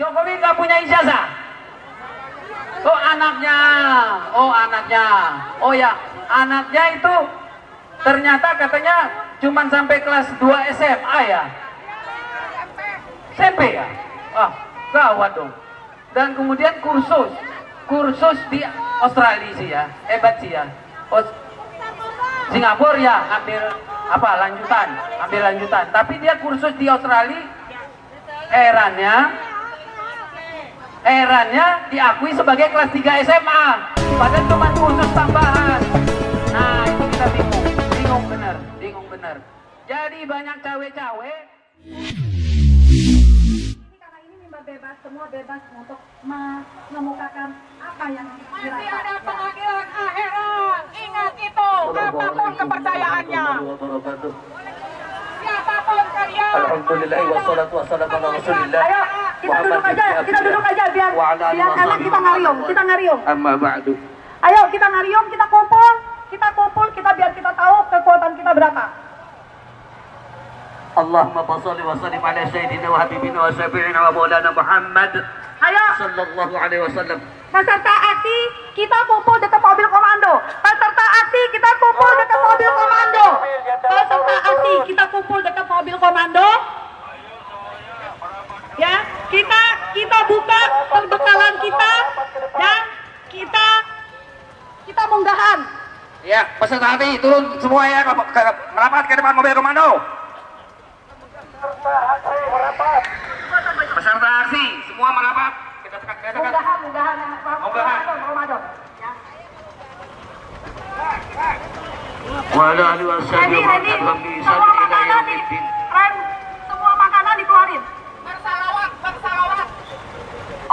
Jokowi nggak punya ijazah. Oh anaknya, oh ya anaknya itu ternyata katanya cuman sampai kelas 2 SMA ya, SMP ya, gawat dong. Dan kemudian kursus di Australia sih ya, hebat sih ya. Singapura ya ambil lanjutan. Tapi dia kursus di Australia, herannya diakui sebagai kelas 3 SMA, padahal cuma kursus tambahan. Nah itu kita bingung bener. Jadi banyak cawe-cawe. Karena ini mimbar bebas, semua bebas untuk mengemukakan apa yang masih ada pengadilan akhirat. Ingat itu, apapun kepercayaannya. Siapapun kalian. Alhamdulillah wassalatu wassalamu ala Rasulillah. Ayo, kita duduk aja biar enak kita ngariung. Amma ba'du. Ayo kita ngariung, kita kumpul, biar kita tahu kekuatan kita berapa. Allahumma shalli wa sallim ala sayyidina wa habibina wa syafi'ina wa maulana Muhammad. Ayo, sallallahu alaihi wasallam. peserta aksi kita kumpul dekat mobil komando. Ya, kita buka perbekalan kita dan kita munggahan. Ya, peserta aksi turun semua ya, merapat ke depan mobil komando. Peserta aksi semua merapat. Munggahan komando. Ya. Wa ala alihi washabihi wa sallam bi Semua ila makanan yaumiddin. semua makanan dikeluarin. Bersalawat.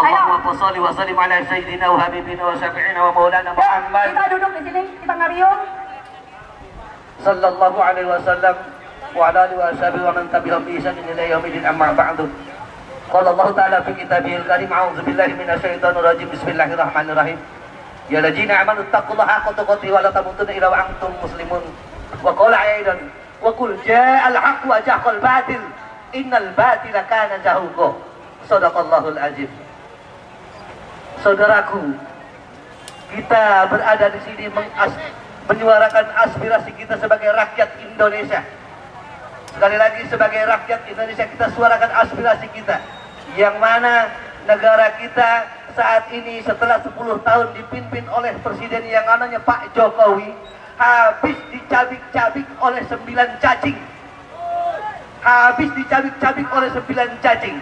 Allahumma shalli wa sallim ala sayyidina wa habibina wa syafi'ina wa maulana Muhammad. Kita duduk di sini, kita ngariung. Sallallahu alaihi wasallam wa ala alihi washabihi wa man tabi'ahum bi ihsan ila yaumiddin amma ba'du. Qala Allah Ta'ala fi kitabihil karim, a'udzu billahi minasyaitonir rajim. Bismillahirrahmanirrahim. Ya ladzina amanu taqullaha haqqa tuqatih wa la tamutunna illa wa antum muslimun. Wa qala aidan wa qul ja'al haqqu wa jahqal batil innal batila kana zahuqa. Shadaqallahul azim. Saudaraku, kita berada di sini menyuarakan aspirasi kita sebagai rakyat Indonesia. Sekali lagi, sebagai rakyat Indonesia kita suarakan aspirasi kita, yang mana negara kita saat ini setelah 10 tahun dipimpin oleh presiden yang namanya Pak Jokowi, habis dicabik-cabik oleh 9 cacing.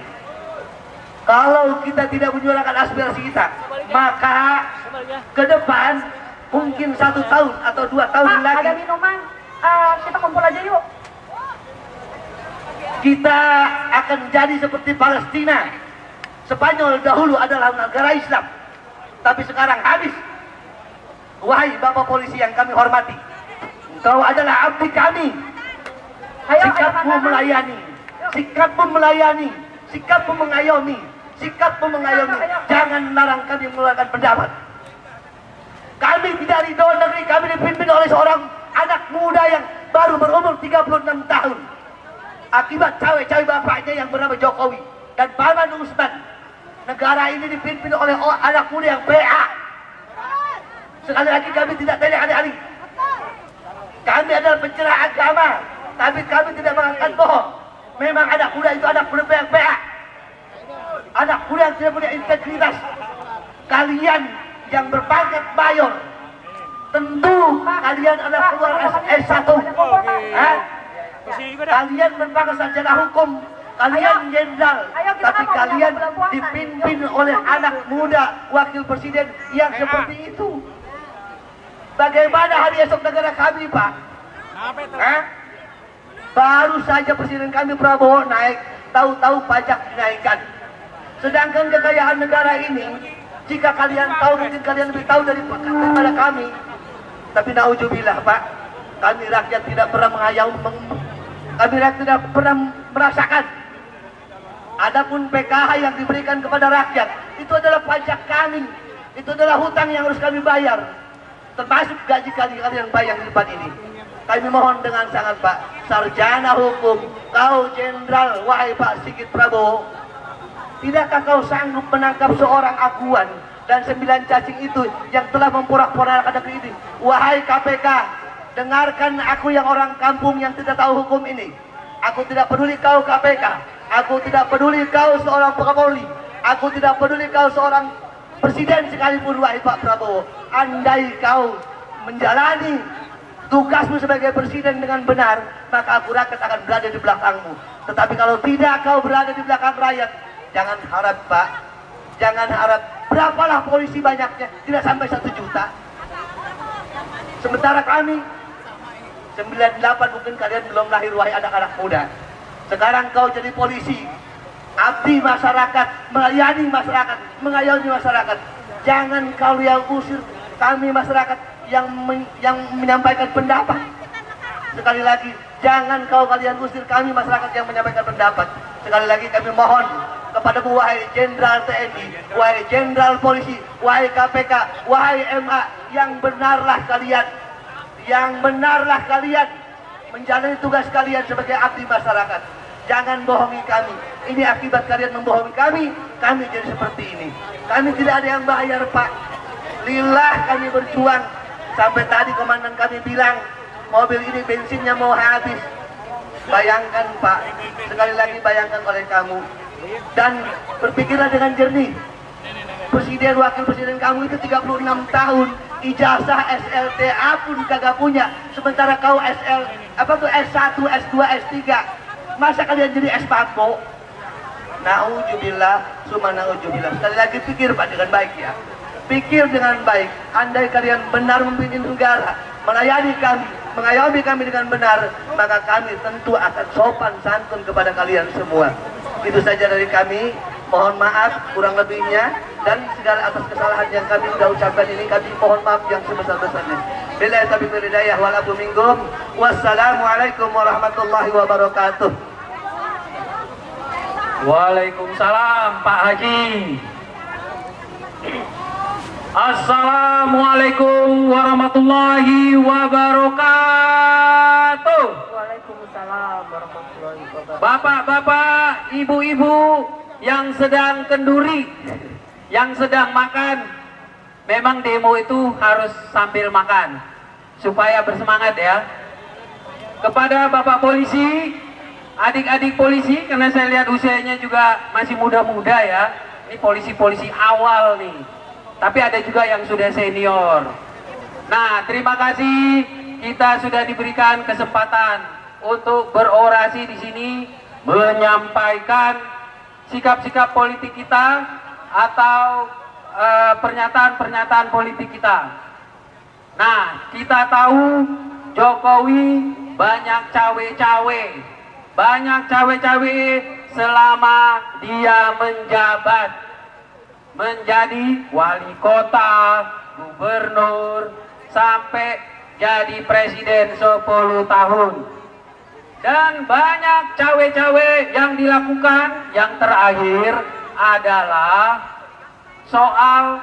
Kalau kita tidak menyuarakan aspirasi kita, maka ke depan mungkin 1 tahun atau 2 tahun Pak, lagi ada minuman, kita kumpul aja yuk. kita akan jadi seperti Palestina. Spanyol dahulu adalah negara Islam, tapi sekarang habis. Wahai Bapak polisi yang kami hormati, engkau adalah abdi kami. Sikapmu melayani, sikapmu mengayomi, jangan melarang kami mengeluarkan pendapat. Kami tidak ridho negeri kami dipimpin oleh seorang anak muda yang baru berumur 36 tahun. Akibat cawe-cawe bapaknya yang bernama Jokowi dan Paman Usman, negara ini dipimpin oleh anak muda yang PA. Sekali lagi kami tidak tanya alih-alih. Kami adalah pencerah agama, tapi kami tidak mengangkat bohong. Memang anak muda itu anak muda yang PA, anak muda yang tidak punya integritas. Kalian yang berpangkat mayor, tentu kalian adalah keluar S1. Kalian berpangkat sarjana hukum, kalian jenderal, tapi kalian dipimpin oleh anak muda wakil presiden yang seperti itu. Bagaimana hari esok negara kami, Pak? Baru saja presiden kami Prabowo naik, tahu-tahu pajak dinaikkan. Sedangkan kekayaan negara ini, jika kalian tahu, mungkin kalian lebih tahu daripada kami. Tapi naudzubillah, Pak, kami rakyat tidak pernah kami rakyat tidak pernah merasakan. Adapun PKH yang diberikan kepada rakyat, itu adalah pajak kami, itu adalah hutang yang harus kami bayar, termasuk gaji kalian yang bayar di depan ini. Kami mohon dengan sangat, Pak, sarjana hukum, kau jenderal, wahai Pak Sigit Prabowo, Tidakkah kau sanggup menangkap seorang aguan dan 9 cacing itu yang telah memporak-porandakan negeri ini? Wahai KPK, dengarkan aku yang orang kampung yang tidak tahu hukum ini. Aku tidak peduli kau KPK, aku tidak peduli kau seorang Kapolri, aku tidak peduli kau seorang presiden sekalipun, wahai Pak Prabowo. Andai kau menjalani tugasmu sebagai presiden dengan benar, maka aku rakyat akan berada di belakangmu. Tetapi kalau tidak kau berada di belakang rakyat, jangan harap Pak, jangan harap. Berapalah polisi banyaknya, tidak sampai 1 juta. Sementara kami 98 mungkin kalian belum lahir, wahai anak-anak muda. Sekarang kau jadi polisi, abdi masyarakat, melayani masyarakat, mengayomi masyarakat. Jangan kau yang usir kami masyarakat yang menyampaikan pendapat. Sekali lagi, jangan kalian usir kami masyarakat yang menyampaikan pendapat. Sekali lagi kami mohon kepada wahai Jenderal TNI, wahai Jenderal Polisi, wahai KPK, wahai MA, yang benarlah kalian menjalani tugas kalian sebagai abdi masyarakat. Jangan bohongi kami. Ini akibat kalian membohongi kami jadi seperti ini. Kami tidak ada yang bayar Pak, lillah kami berjuang. Sampai tadi komandan kami bilang mobil ini bensinnya mau habis. Bayangkan Pak, sekali lagi bayangkan oleh kamu, dan berpikirlah dengan jernih. Presiden, wakil presiden kamu itu 36 tahun, ijazah SLTA pun kagak punya, sementara kau S1, S2, S3. Masa kalian jadi S-Bako? Na'udzubillah, summa na'udzubillah. Sekali lagi pikir Pak dengan baik ya. Pikir dengan baik. Andai kalian benar memimpin negara, melayani kami, mengayomi kami dengan benar, maka kami tentu akan sopan santun kepada kalian semua. Itu saja dari kami. Mohon maaf kurang lebihnya, dan segala atas kesalahan yang kami sudah ucapkan ini kami mohon maaf yang sebesar-besarnya. Billahi taufiq wal hidayah wal afu minkum. Wassalamualaikum warahmatullahi wabarakatuh. Waalaikumsalam Pak Haji. Assalamualaikum warahmatullahi wabarakatuh. Waalaikumsalam warahmatullahi wabarakatuh. Bapak-bapak, ibu-ibu yang sedang kenduri, yang sedang makan, memang demo itu harus sambil makan supaya bersemangat ya. Kepada Bapak polisi, adik-adik polisi, karena saya lihat usianya juga masih muda-muda ya. Ini polisi-polisi awal nih, tapi ada juga yang sudah senior. Nah, terima kasih kita sudah diberikan kesempatan untuk berorasi di sini, menyampaikan sikap-sikap politik kita atau pernyataan-pernyataan politik kita. Nah, kita tahu Jokowi banyak cawe-cawe, selama dia menjabat menjadi wali kota, gubernur, sampai jadi presiden 10 tahun. Dan banyak cawe-cawe yang dilakukan. Yang terakhir adalah soal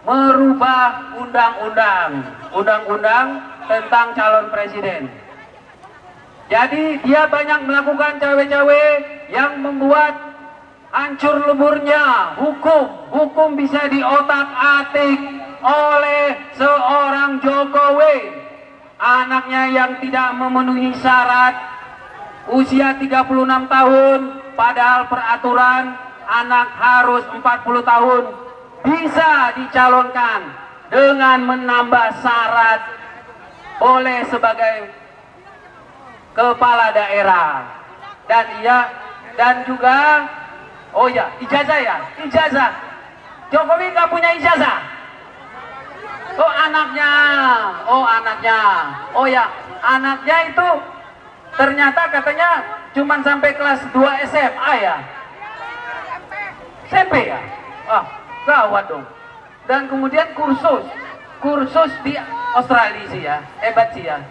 merubah undang-undang tentang calon presiden. Jadi dia banyak melakukan cawe-cawe yang membuat hancur leburnya hukum bisa diotak-atik oleh seorang Jokowi, anaknya yang tidak memenuhi syarat usia 36 tahun, padahal peraturan anak harus 40 tahun, bisa dicalonkan dengan menambah syarat boleh sebagai kepala daerah. Dan juga ijazah. Jokowi nggak punya ijazah. Anaknya itu ternyata katanya cuman sampai kelas 2 SMA ya. SMP ya. Gawat dong. Dan kemudian kursus di Australia sih ya. Hebat sih ya.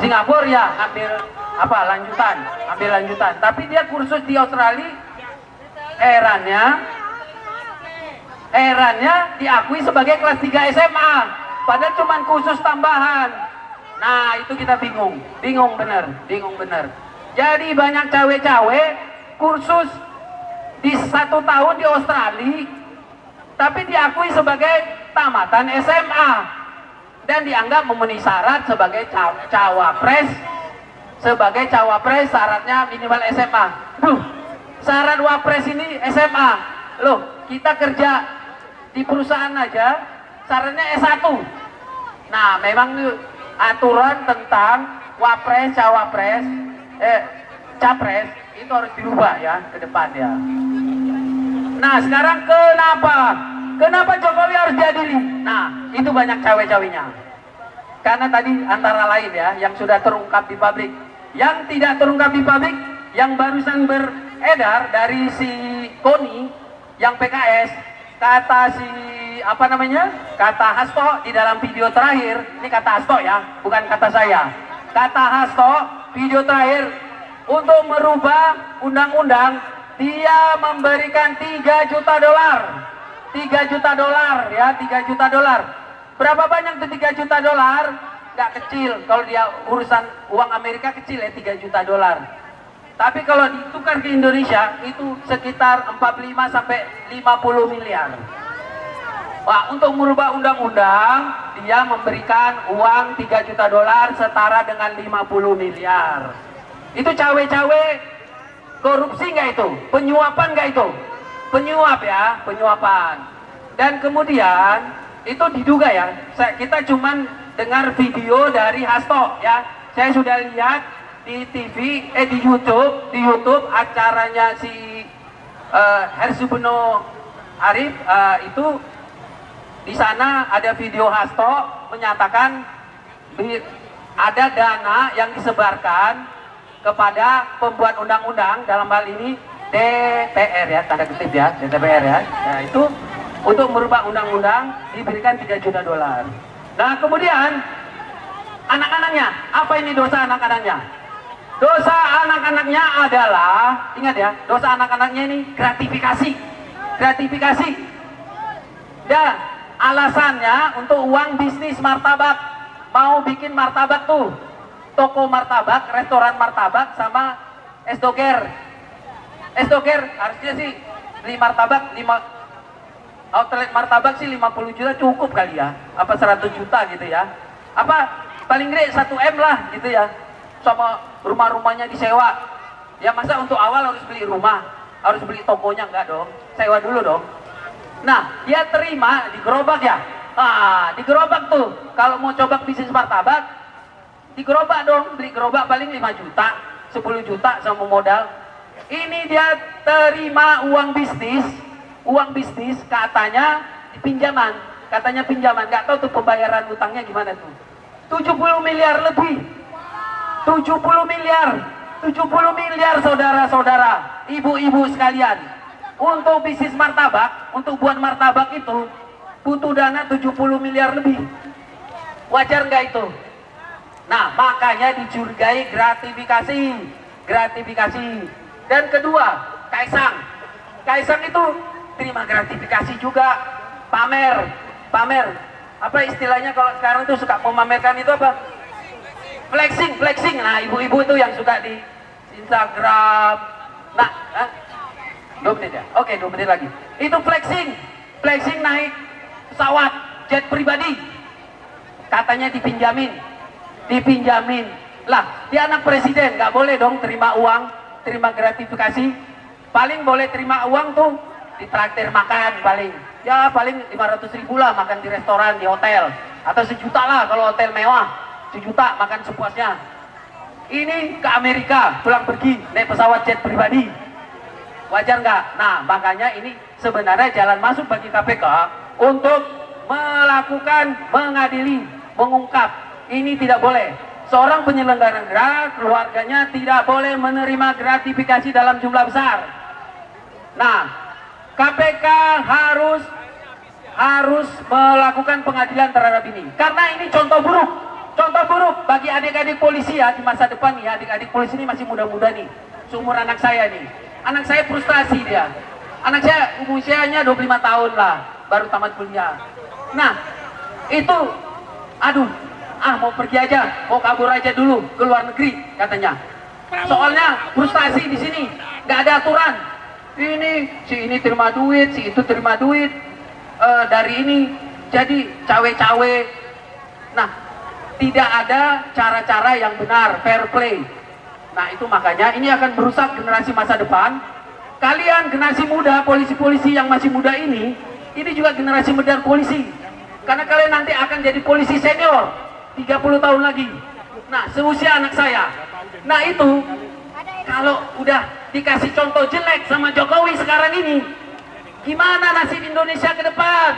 Singapura ya ambil lanjutan. Tapi dia kursus di Australia, herannya diakui sebagai kelas 3 SMA, padahal cuma kursus tambahan. Nah, itu kita bingung bener. Jadi banyak cawe-cawe, kursus di 1 tahun di Australia, tapi diakui sebagai tamatan SMA dan dianggap memenuhi syarat sebagai cawapres. Sebagai cawapres syaratnya minimal SMA. Syarat wapres ini SMA. Loh, kita kerja di perusahaan aja syaratnya S1. Nah, memang aturan tentang wapres, cawapres, capres itu harus dirubah ya ke depan ya. Nah, sekarang kenapa Jokowi harus diadili? Nah, itu banyak cawe-cawenya. Karena tadi antara lain ya, yang sudah terungkap di publik, yang tidak terungkap di publik, yang barusan beredar dari si Koni, yang PKS, kata si kata Hasto di dalam video terakhir, ini kata Hasto ya, bukan kata saya. Kata Hasto video terakhir, untuk merubah undang-undang dia memberikan 3 juta dolar. 3 juta dolar ya, 3 juta dolar. Berapa banyak tuh 3 juta dolar? Nggak kecil, kalau dia urusan uang Amerika kecil ya 3 juta dolar. Tapi kalau ditukar ke Indonesia itu sekitar 45 sampai 50 miliar. Wah, untuk merubah undang-undang dia memberikan uang 3 juta dolar setara dengan 50 miliar. Itu cawe-cawe korupsi nggak itu? Penyuapan nggak itu? Penyuap ya, penyuapan. Dan kemudian itu diduga ya, kita cuman dengar video dari Hasto ya. Saya sudah lihat di TV, di YouTube acaranya si Hersubeno Arif itu. Di sana ada video Hasto menyatakan ada dana yang disebarkan kepada pembuat undang-undang, dalam hal ini DPR ya, tanda kutip ya, DPR ya. Nah, itu untuk merubah undang-undang diberikan 3 juta dolar. Nah, kemudian anak-anaknya, apa ini dosa anak-anaknya? Dosa anak-anaknya adalah, ingat ya, dosa anak-anaknya ini gratifikasi. Gratifikasi. Dan alasannya untuk uang bisnis martabak, mau bikin martabak tuh, toko martabak, restoran martabak sama es doger. Es doger harusnya sih beli martabak 5 outlet martabak sih 50 juta cukup kali ya, apa 100 juta gitu ya, apa paling gede 1 M lah gitu ya, sama rumah-rumahnya disewa ya. Masa untuk awal harus beli rumah, harus beli tokonya? Enggak dong, sewa dulu dong. Nah, dia terima di gerobak ya. Ah, di gerobak tuh. Kalau mau coba bisnis martabak, di gerobak dong. Beli gerobak paling 5 juta, 10 juta sama modal. Ini dia terima uang bisnis katanya pinjaman. Katanya pinjaman, nggak tahu tuh pembayaran utangnya gimana tuh. 70 miliar lebih. 70 miliar saudara-saudara, ibu-ibu sekalian. Untuk bisnis martabak, untuk buat martabak itu butuh dana 70 miliar lebih. Wajar nggak itu? Nah, makanya dicurigai gratifikasi. Dan kedua, Kaisang itu terima gratifikasi juga, pamer. Apa istilahnya kalau sekarang tuh suka memamerkan itu apa? Flexing. Nah, ibu-ibu itu yang suka di Instagram. Nah, 2 menit ya? Oke, 2 menit lagi. Itu flexing naik pesawat jet pribadi. Katanya dipinjamin. Lah, dia anak presiden, nggak boleh dong terima uang, terima gratifikasi. Paling boleh terima uang tuh ditraktir makan paling. Ya paling 500.000 lah makan di restoran, di hotel. Atau 1 juta lah kalau hotel mewah. 1 juta makan sepuasnya. Ini ke Amerika, pulang pergi, naik pesawat jet pribadi. Wajar nggak? Nah, makanya ini sebenarnya jalan masuk bagi KPK untuk melakukan, mengadili, mengungkap. Ini tidak boleh. Seorang penyelenggara negara, keluarganya tidak boleh menerima gratifikasi dalam jumlah besar. Nah, KPK harus melakukan pengadilan terhadap ini. Karena ini contoh buruk bagi adik-adik polisi ya di masa depan nih. Adik-adik polisi ini masih muda-muda nih, seumur anak saya nih. Anak saya frustasi dia. Anak saya usianya 25 tahun lah, baru tamat kuliah. Nah, itu, mau pergi aja, mau kabur aja dulu ke luar negeri katanya. Soalnya frustasi di sini, nggak ada aturan. Ini si ini terima duit, si itu terima duit dari ini, jadi cawe-cawe. Nah, tidak ada cara-cara yang benar, fair play. Nah, itu makanya ini akan merusak generasi masa depan. Kalian generasi muda, polisi-polisi yang masih muda ini juga generasi muda polisi. Karena kalian nanti akan jadi polisi senior 30 tahun lagi. Nah, seusia anak saya. Nah, itu kalau udah dikasih contoh jelek sama Jokowi sekarang ini, gimana nasib Indonesia ke depan?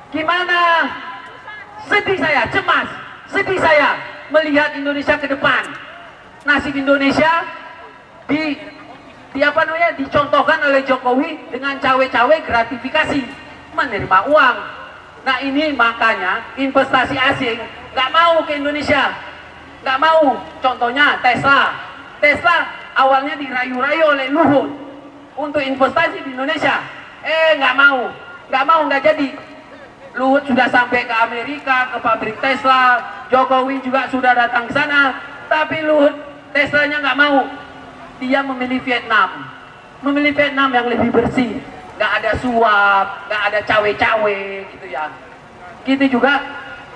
Gimana? Sedih saya, cemas, sedih saya melihat Indonesia ke depan. Nasib Indonesia dicontohkan oleh Jokowi dengan cawe-cawe gratifikasi, menerima uang. Nah, ini makanya investasi asing nggak mau ke Indonesia, nggak mau. Contohnya Tesla awalnya dirayu-rayu oleh Luhut untuk investasi di Indonesia, nggak jadi. Luhut sudah sampai ke Amerika, ke pabrik Tesla, Jokowi juga sudah datang ke sana, tapi Luhut Teslanya nggak mau. Dia memilih Vietnam yang lebih bersih, nggak ada suap, nggak ada cawe-cawe gitu ya. Gitu juga,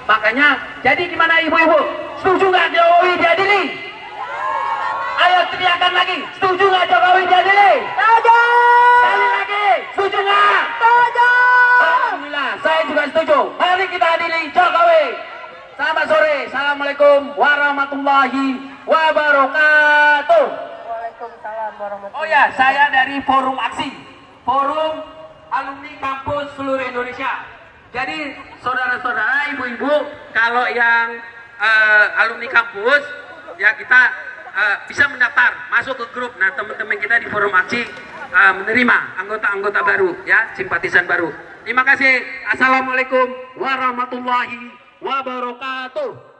makanya jadi gimana ibu-ibu? Setuju nggak Jokowi diadili? Ayo teriakan lagi, setuju nggak Jokowi diadili? Setuju. Sekali lagi, setuju nggak? Setuju. Alhamdulillah, saya juga setuju. Mari kita adili Jokowi. Selamat sore, assalamualaikum warahmatullahi wabarakatuh. Waalaikumsalam warahmatullahi Oh ya, saya dari Forum Aksi, Forum Alumni Kampus Seluruh Indonesia. Jadi saudara-saudara, ibu-ibu, kalau yang alumni kampus, ya kita bisa mendaftar masuk ke grup. Nah, teman-teman kita di Forum Aksi menerima anggota-anggota baru, ya, simpatisan baru. Terima kasih. Assalamualaikum warahmatullahi wabarakatuh.